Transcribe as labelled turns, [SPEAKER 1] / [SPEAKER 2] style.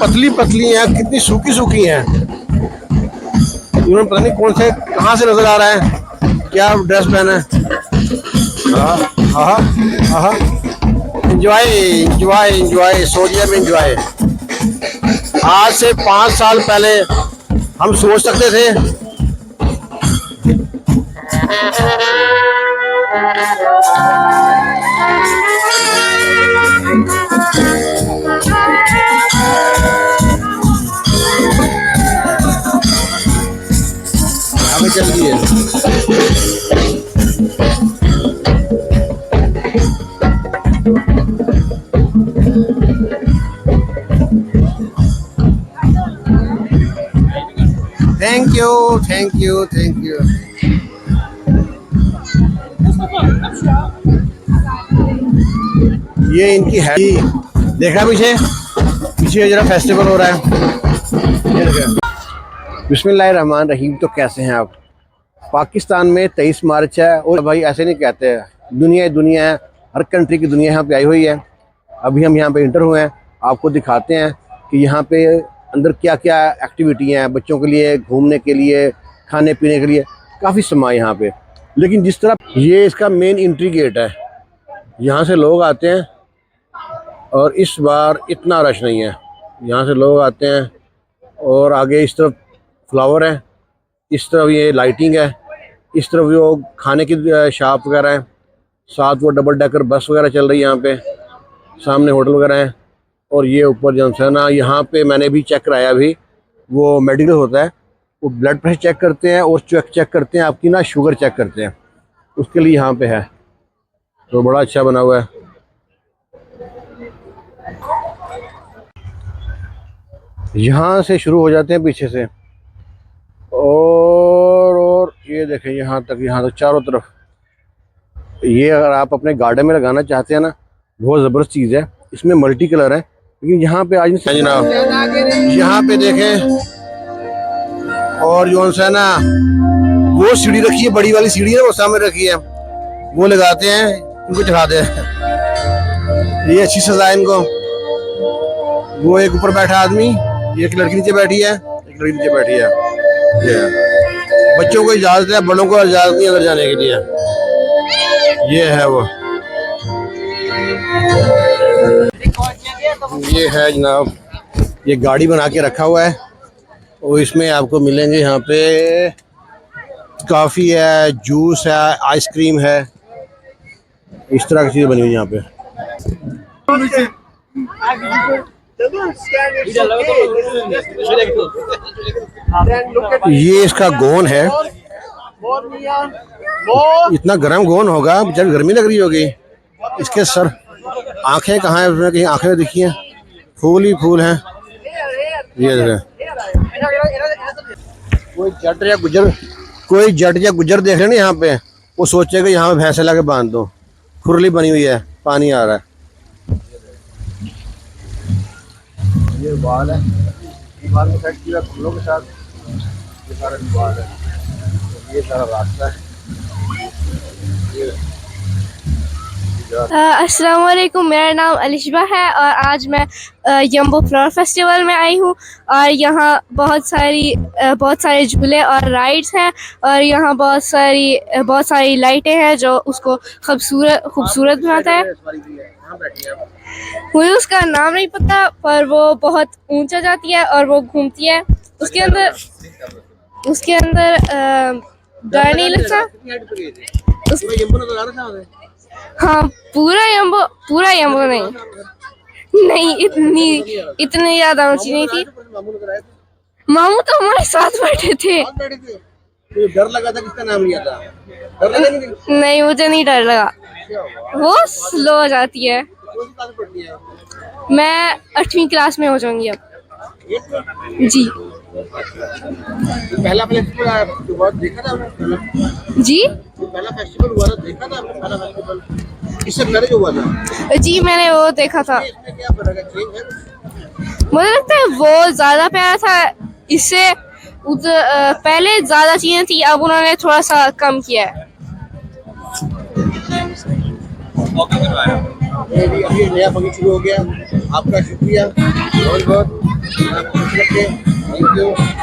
[SPEAKER 1] पतली पतली हैं, कितनी सूखी सूखी हैं। इन्होंने पता नहीं कौन से कहाँ से नजर आ रहा है, क्या ड्रेस पहना है। एंजॉय एंजॉय एंजॉय, सऊदीया में एंजॉय। आज से 5 साल पहले हम सोच सकते थे चल रही है। Thank you thank you thank you. ये इनकी है, देखा पीछे पीछे जरा फेस्टिवल हो रहा है। ये देखा। बिस्मिल्लाहिर्रहमानिर्रहीम। तो कैसे हैं आप? पाकिस्तान में 23 मार्च है और भाई ऐसे नहीं कहते हैं, दुनिया ही दुनिया है, हर कंट्री की दुनिया यहाँ पे आई हुई है। अभी हम यहाँ पे इंटर हुए हैं, आपको दिखाते हैं कि यहाँ पे अंदर क्या क्या एक्टिविटी हैं बच्चों के लिए, घूमने के लिए, खाने पीने के लिए, काफ़ी सामान यहाँ पे। लेकिन जिस तरह ये इसका मेन एंट्री गेट है, यहाँ से लोग आते हैं और इस बार इतना रश नहीं है। यहाँ से लोग आते हैं और आगे इस तरफ फ्लावर है, इस तरफ ये लाइटिंग है, इस तरफ वो खाने की शॉप वगैरह है, साथ वो डबल डेकर बस वगैरह चल रही है यहाँ पे, सामने होटल वगैरह है। और ये ऊपर जो है ना, यहाँ पे मैंने भी चेक कराया, अभी वो मेडिकल होता है, वो ब्लड प्रेशर चेक करते हैं और चेक करते हैं आपकी ना शुगर चेक करते हैं, उसके लिए यहाँ पे है। तो बड़ा अच्छा बना हुआ है। यहाँ से शुरू हो जाते हैं पीछे से और ये देखें यहाँ तक चारों तरफ। ये अगर आप अपने गार्डन में लगाना चाहते हैं ना, बहुत ज़बरदस्त चीज़ है। इसमें मल्टी कलर है, लेकिन यहाँ पे आज जनाब यहाँ पे देखें, और जो है ना वो सीढ़ी रखी है, बड़ी वाली सीढ़ी है वो सामने रखी है, वो लगाते हैं, इनको चढ़ा दे। ये अच्छी सजा है इनको। वो एक ऊपर बैठा आदमी, एक लड़की नीचे बैठी है, एक लड़की नीचे बैठी है। बच्चों को इजाजत है, बड़ों को इजाजत नहीं अंदर जाने के लिए। ये है वो, ये है जनाब, ये गाड़ी बना के रखा हुआ है और इसमें आपको मिलेंगे यहाँ पे कॉफ़ी है, जूस है, आइसक्रीम है, इस तरह की चीज़ बनी हुई यहाँ पे। ये इसका गोन है, इतना गर्म गोन होगा, जब गर्मी लग रही होगी। इसके सर आंखें कहाँ हैं, उसमें कहीं आंखें दिखी हैं, फूल ही फूल हैं। ये कोई जट या गुजर देख रहे ना यहाँ पे, वो सोचेगा यहाँ पे भैंसे लाके बांध दो। खुरली बनी हुई है, पानी आ रहा है। ये बाल है, बाल में सेट किया फूलों के साथ, ये सारा बाल है, ये सारा रास्ता है।
[SPEAKER 2] अस्सलाम वालेकुम, मेरा नाम अलिशबा है और आज मैं यम्बो फ्लावर फेस्टिवल में आई हूँ। और यहाँ बहुत सारे झूले और राइड्स हैं और यहाँ बहुत सारी लाइटें हैं जो उसको खूबसूरत बनाता है। मुझे उसका नाम नहीं पता, पर वो बहुत ऊंचा जाती है और वो घूमती है। उसके अंदर डर नहीं लगता। हाँ, पूरा यम्बो नहीं, इतनी ज्यादा ऊंची नहीं थी। मामू तो हमारे साथ बैठे थे।
[SPEAKER 1] डर लगा था, किसका नाम लिया था? डर लगा
[SPEAKER 2] नहीं, मुझे नहीं डर लगा, वो स्लो जाती है। मैं 8वीं क्लास में हो जाऊंगी अब। जी।
[SPEAKER 1] पहला फेस्टिवल देखा था आपने?
[SPEAKER 2] जी,
[SPEAKER 1] पहला फेस्टिवल हुआ था, देखा था आपने पहला फेस्टिवल? इससे पहले जो हुआ था?
[SPEAKER 2] जी, मैंने वो देखा था।
[SPEAKER 1] इसमें क्या फर्क है, चेंज है?
[SPEAKER 2] मुझे लगता है वो ज्यादा प्यारा था। इससे पहले ज्यादा चीजें थी, अब उन्होंने थोड़ा सा कम किया है।
[SPEAKER 1] अभी नया फंक्शन शुरू हो गया। आपका शुक्रिया बहुत बहुत।